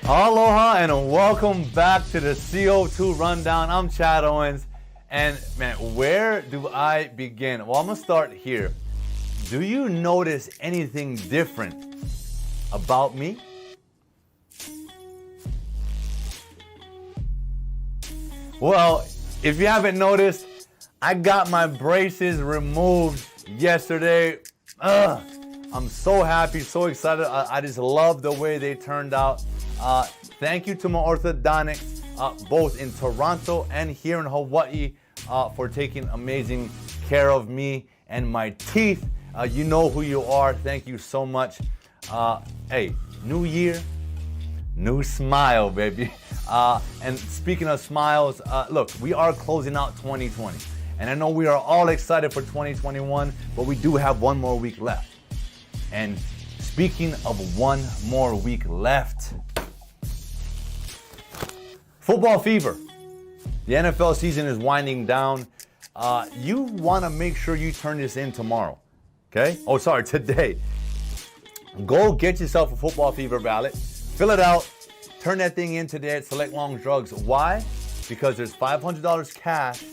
Aloha and welcome back to the CO2 Rundown. I'm Chad Owens. And man, where do I begin? Well, I'm gonna start here. Do you notice anything different about me? Well, if you haven't noticed, I got my braces removed yesterday. I'm so happy, so excited. I just love the way they turned out. Thank you to my orthodontics, both in Toronto and here in Hawaii, for taking amazing care of me and my teeth. You know who you are. Thank you so much. Hey, new year, new smile, baby. And speaking of smiles, look, we are closing out 2020. And I know we are all excited for 2021, but we do have one more week left. And speaking of one more week left, football fever. The NFL season is winding down. You want to make sure you turn this in tomorrow, okay? Oh, sorry, today. Go get yourself a football fever ballot. Fill it out. Turn that thing in today at Select Long Drugs. Why? Because there's $500 cash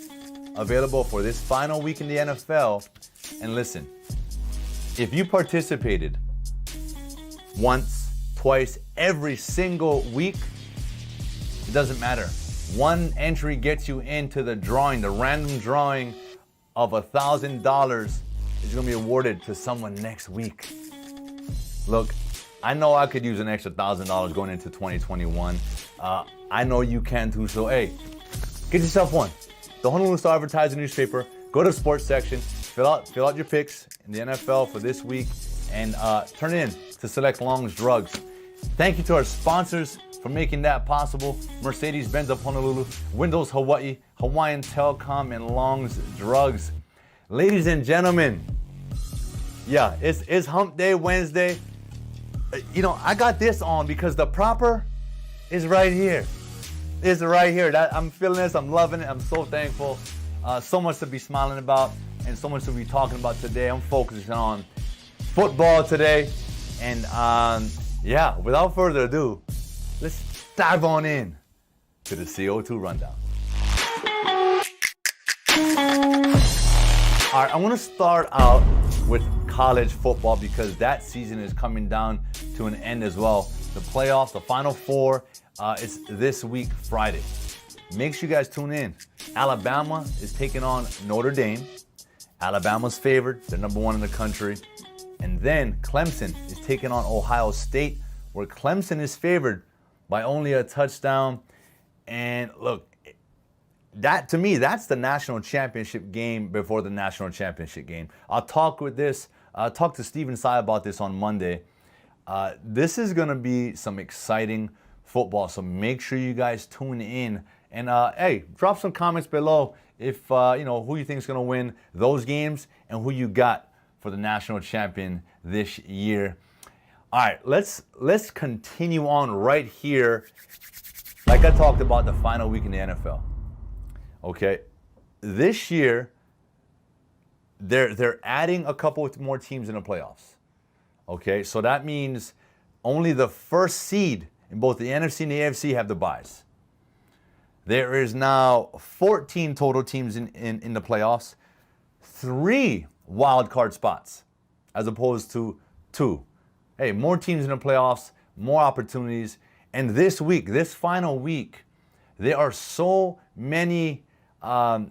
available for this final week in the NFL. And listen, if you participated once, twice, every single week, it doesn't matter. One entry gets you into the drawing. The random drawing of $1,000 is going to be awarded to someone next week. Look, I know I could use an extra $1,000 going into 2021. I know you can too. So, hey, get yourself one. The Honolulu Star-Advertiser newspaper. Go to the sports section. Fill out your picks in the NFL for this week, and turn in to Select Long's Drugs. Thank you to our sponsors for making that possible. Mercedes-Benz of Honolulu, Windows Hawaii, Hawaiian Telecom, and Long's Drugs. Ladies and gentlemen, yeah, it's Hump Day Wednesday. You know, I got this on because the proper is right here. It's right here. I'm feeling this. I'm loving it. I'm so thankful. So much to be smiling about and so much to be talking about today. I'm focusing on football today. And yeah, without further ado, let's dive on in to the CO2 Rundown. All right, I want to start out with college football because that season is coming down to an end as well. The playoffs, the Final Four, it's this week, Friday. Make sure you guys tune in. Alabama is taking on Notre Dame. Alabama's favored. They're number one in the country. And then Clemson is taking on Ohio State, where Clemson is favored by only a touchdown. And look, that to me, that's the national championship game before the national championship game. I'll talk to Stephen Tsai about this on Monday. This is going to be some exciting football, so make sure you guys tune in. And hey, drop some comments below if you know who you think is going to win those games and who you got for the national champion this year. All right, let's continue on right here. Like I talked about the final week in the NFL. Okay, this year they're adding a couple more teams in the playoffs. Okay, so that means only the first seed in both the NFC and the AFC have the byes. There is now 14 total teams in the playoffs, 3 wild card spots as opposed to 2. Hey, more teams in the playoffs, more opportunities. And this week, this final week, there are so many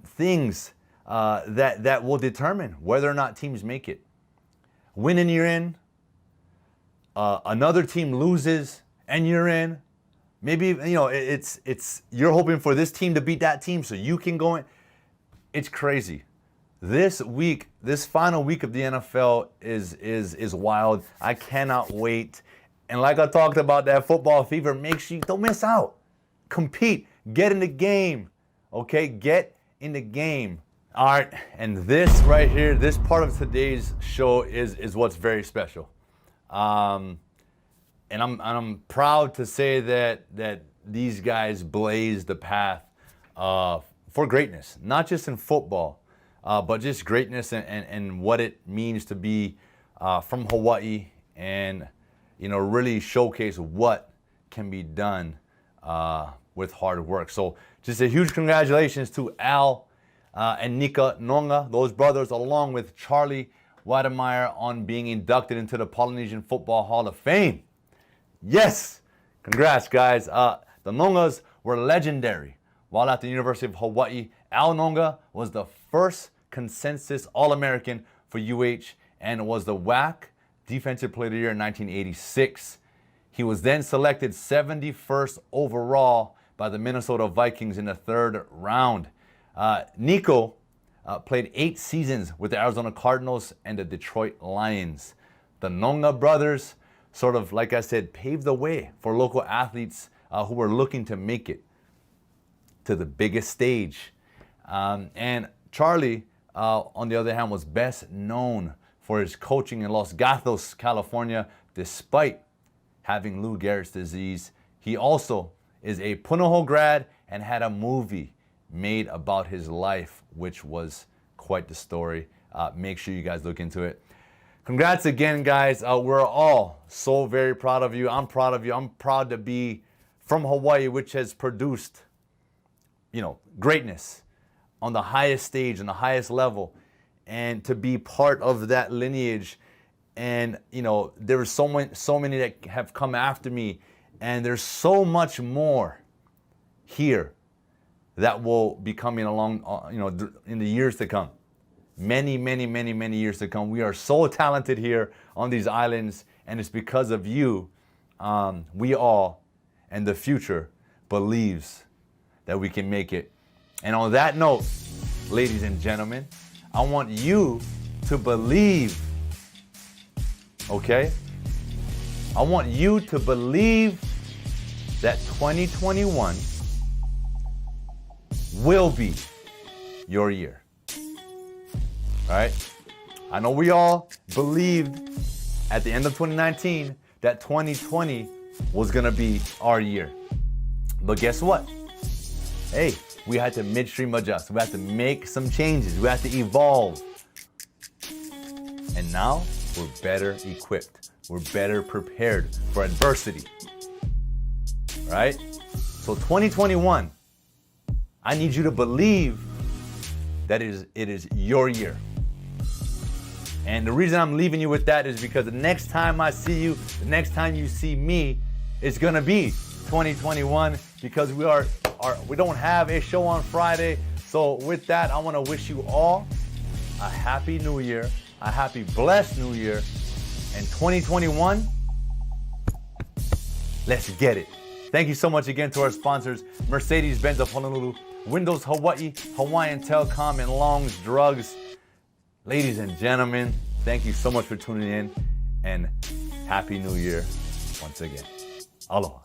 things that will determine whether or not teams make it. Winning, you're in. Another team loses and you're in. Maybe, you know, it's you're hoping for this team to beat that team so you can go in. It's crazy. This week, this final week of the NFL is wild. I cannot wait. And like I talked about that football fever, make sure you don't miss out. Compete. Get in the game. Okay? Get in the game. All right. And this right here, this part of today's show is what's very special. And I'm proud to say that these guys blazed the path for greatness, not just in football, but just greatness and what it means to be from Hawaii and, you know, really showcase what can be done with hard work. So just a huge congratulations to Al and Nika Nonga, those brothers, along with Charlie Wademeyer, on being inducted into the Polynesian Football Hall of Fame. Yes, congrats, guys. The Nongas were legendary while at the University of Hawaii. Al Nonga was the first consensus All-American for UH and was the WAC Defensive Player of the Year in 1986. He was then selected 71st overall by the Minnesota Vikings in the third round. Nico played 8 seasons with the Arizona Cardinals and the Detroit Lions. The Nonga brothers sort of, like I said, paved the way for local athletes who were looking to make it to the biggest stage. And Charlie, on the other hand, was best known for his coaching in Los Gatos, California, despite having Lou Gehrig's disease. He also is a Punahou grad and had a movie made about his life, which was quite the story. Make sure you guys look into it. Congrats again, guys. We're all so very proud of you. I'm proud of you. I'm proud to be from Hawaii, which has produced, greatness on the highest stage, on the highest level, and to be part of that lineage. And there are so many that have come after me, and there's so much more here that will be coming along, in the years to come. Many, many, many, many years to come. We are so talented here on these islands, and it's because of you. We all, and the future, believes that we can make it. And on that note, ladies and gentlemen, I want you to believe. Okay? I want you to believe that 2021 will be your year. All right? I know we all believed at the end of 2019 that 2020 was going to be our year. But guess what? Hey, we had to midstream adjust. We had to make some changes. We had to evolve. And now we're better equipped. We're better prepared for adversity. Right? So 2021, I need you to believe that it is your year. And the reason I'm leaving you with that is because the next time I see you, the next time you see me, it's gonna be 2021, because we don't have a show on Friday. So with that, I want to wish you all a happy new year, a happy blessed new year, and 2021, let's get it. Thank you so much again to our sponsors, Mercedes-Benz of Honolulu, Windows Hawaii, Hawaiian Telecom, and Long's Drugs. Ladies and gentlemen, thank you so much for tuning in, and happy new year once again. Aloha.